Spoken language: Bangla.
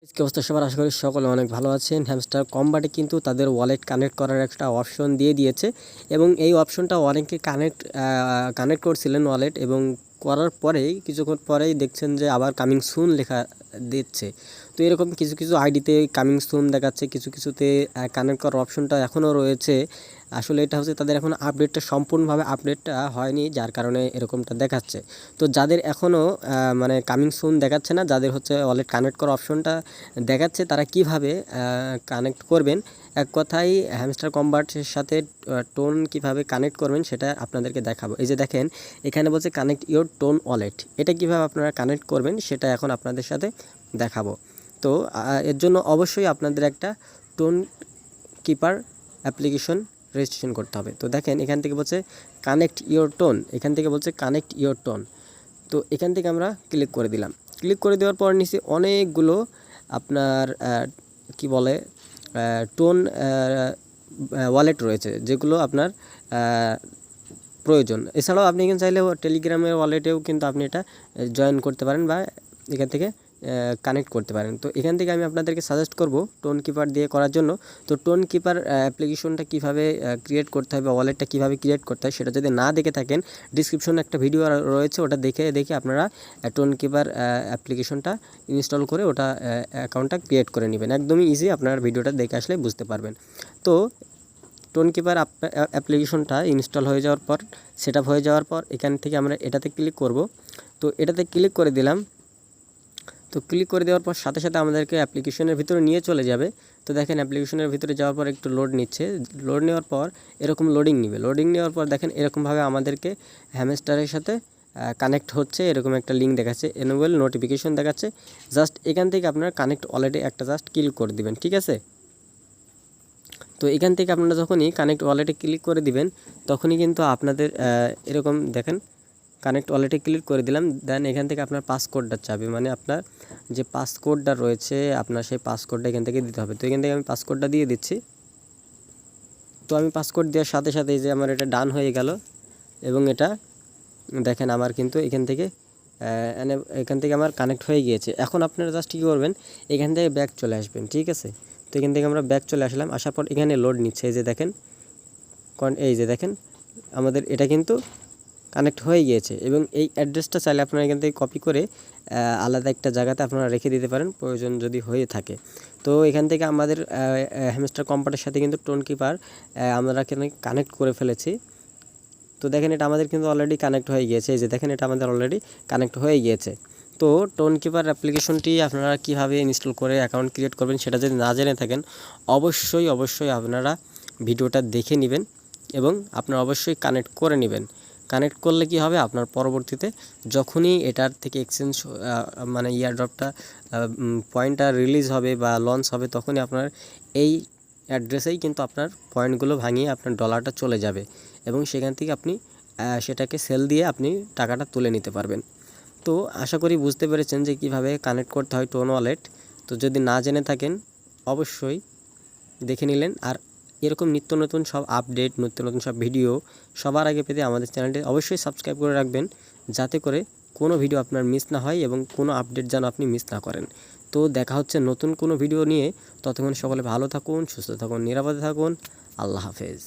কি অবস্থা সবার, আশা করি সকলে অনেক ভালো আছেন। হ্যামস্টার কম্বাটে কিন্তু তাদের ওয়ালেট কানেক্ট করার একটা অপশন দিয়ে দিয়েছে এবং এই অপশনটা অনেকে কানেক্ট করছিলেন ওয়ালেট, এবং করার পরেই কিছুক্ষণ পরেই দেখছেন যে আবার কামিং সুন লেখা দিচ্ছে। তো এরকম কিছু কিছু আইডিতে কামিং সুন দেখাচ্ছে, কিছু কিছুতে কানেক্ট করার অপশনটা এখনও রয়েছে। আসলে এটা হচ্ছে তাদের এখন আপডেটটা সম্পূর্ণভাবে আপডেটটা হয়নি, যার কারণে এরকমটা দেখাচ্ছে। তো যাদের এখনও মানে কামিং সুন দেখাচ্ছে না, যাদের হচ্ছে ওয়ালেট কানেক্ট করার অপশনটা দেখাচ্ছে, তারা কিভাবে কানেক্ট করবেন, এক কথায় হ্যামস্টার কম্বাটের সাথে টোন কিভাবে কানেক্ট করবেন সেটা আপনাদেরকে দেখাবো। এই যে দেখেন, এখানে বলছে কানেক্ট ইওর টোন ওয়ালেট। এটা কিভাবে আপনারা কানেক্ট করবেন সেটা এখন আপনাদের সাথে দেখাবো। তো এর জন্য অবশ্যই আপনাদের একটা টোন কিপার অ্যাপ্লিকেশন রেজিস্ট্রেশন করতে হবে। তো দেখেন, এখান থেকে বলছে কানেক্ট ইওর টোন, এখান থেকে বলছে কানেক্ট ইওর টোন। তো এখান থেকে আমরা ক্লিক করে দিলাম। ক্লিক করে দেওয়ার পর নিচে অনেকগুলো আপনার কি বলে টোন ওয়ালেট রয়েছে, যেগুলো আপনার প্রয়োজন। এছাড়াও আপনি এখানে চাইলে টেলিগ্রামের ওয়ালেটেও কিন্তু আপনি এটা জয়েন করতে পারেন বা এখান থেকে কানেক্ট করতে পারেন। তো এখান থেকে আমি আপনাদেরকে সাজেস্ট করব টোন কিপার দিয়ে করার জন্য। তো টোন কিপার অ্যাপ্লিকেশনটা কীভাবে ক্রিয়েট করতে হয় বা ওয়ালেটটা কীভাবে ক্রিয়েট করতে হয় সেটা যদি না দেখে থাকেন, ডিসক্রিপশনে একটা ভিডিও রয়েছে, ওটা দেখে আপনারা টোন কিপার অ্যাপ্লিকেশনটা ইনস্টল করে ওটা অ্যাকাউন্টটা ক্রিয়েট করে নেবেন। একদমই ইজি, আপনারা ভিডিওটা দেখে আসলে বুঝতে পারবেন। তো টোন কিপার অ্যাপ্লিকেশনটা ইনস্টল হয়ে যাওয়ার পর, সেট আপ হয়ে যাওয়ার পর এখান থেকে আমরা এটাতে ক্লিক করব। তো এটাতে ক্লিক করে দিলাম। তো ক্লিক করে দেওয়ার পর সাথে সাথে আমাদেরকে অ্যাপ্লিকেশনের ভিতরে নিয়ে চলে যাবে। তো দেখেন, অ্যাপ্লিকেশনের ভিতরে যাওয়ার পর একটু লোড নিচ্ছে। লোড নেওয়ার পর এরকম লোডিং নেবে। লোডিং নেওয়ার পর দেখেন এরকমভাবে আমাদেরকে হ্যামস্টারের সাথে কানেক্ট হচ্ছে, এরকম একটা লিঙ্ক দেখাচ্ছে, এনেবল নোটিফিকেশন দেখাচ্ছে। জাস্ট এখান থেকে আপনারা কানেক্ট ওয়ালেটে একটা জাস্ট ক্লিক করে দিবেন, ঠিক আছে। তো এখান থেকে আপনারা যখনই কানেক্ট ওয়ালেটে ক্লিক করে দিবেন, তখনই কিন্তু আপনাদের এরকম দেখেন কানেক্ট ওয়ালেটে ক্লিক করে দিলাম। দেন এখান থেকে আপনার পাসকোডটা চাবে, মানে আপনার যে পাসকোডটা রয়েছে আপনার সেই পাসকোডটা এখান থেকে দিতে হবে। তো এখান থেকে আমি পাসকোডটা দিয়ে দিচ্ছি। তো আমি পাসকোড দেওয়ার সাথে সাথেই যে আমার এটা ডান হয়ে গেল, এবং এটা দেখেন আমার কিন্তু এখান থেকে আমার কানেক্ট হয়ে গিয়েছে। এখন আপনারা জাস্ট কী করবেন, এখান থেকে ব্যাক চলে আসবেন, ঠিক আছে। তো এখান থেকে আমরা ব্যাক চলে আসলাম। আসার পর এখানে লোড নিচ্ছে, এই যে দেখেন আমাদের এটা কিন্তু কানেক্ট হয়ে গিয়েছে। এবং এই অ্যাড্রেসটা চাইলে আপনারা এখান থেকে কপি করে আলাদা একটা জায়গাতে আপনারা রেখে দিতে পারেন, প্রয়োজন যদি হয়ে থাকে। তো এখান থেকে আমাদের হ্যামস্টার কম্বাটের সাথে কিন্তু টোন কিপার আমরা কানেক্ট করে ফেলেছি। তো দেখেন, এটা আমাদের কিন্তু অলরেডি কানেক্ট হয়ে গিয়েছে। এই যে দেখেন, এটা আমাদের অলরেডি কানেক্ট হয়ে গিয়েছে। তো টোন কিপার অ্যাপ্লিকেশনটি আপনারা কীভাবে ইনস্টল করে অ্যাকাউন্ট ক্রিয়েট করবেন সেটা যদি না জেনে থাকেন, অবশ্যই আপনারা ভিডিওটা দেখে নেবেন এবং আপনারা অবশ্যই কানেক্ট করে নেবেন। কানেক্ট করলে কি হবে, আপনার পরবর্তীতে যখনই এটার থেকে এক্সচেঞ্জ মানে ইয়ারড্রপটা পয়েন্টটা রিলিজ হবে বা লঞ্চ হবে, তখনই আপনার এই অ্যাড্রেসেই কিন্তু আপনার পয়েন্টগুলো ভাঙিয়ে আপনার ডলারটা চলে যাবে এবং সেখান থেকে আপনি সেটাকে সেল দিয়ে আপনি টাকাটা তুলে নিতে পারবেন। তো আশা করি বুঝতে পেরেছেন যে কিভাবে কানেক্ট করতে হয় টোন ওয়ালেট। তো যদি না জেনে থাকেন অবশ্যই দেখে নিলেন। আর এরকম নিত্য নতুন সব আপডেট, নিত্য নতুন সব ভিডিও সবার আগে পেতে আমাদের চ্যানেলটি অবশ্যই সাবস্ক্রাইব করে রাখবেন, যাতে করে কোনো ভিডিও আপনার মিস না হয় এবং কোনো আপডেট যেন আপনি মিস না করেন। তো দেখা হচ্ছে নতুন কোনো ভিডিও নিয়ে। ততক্ষণ সকলে ভালো থাকুন, সুস্থ থাকুন, নিরাপদে থাকুন। আল্লাহ হাফেজ।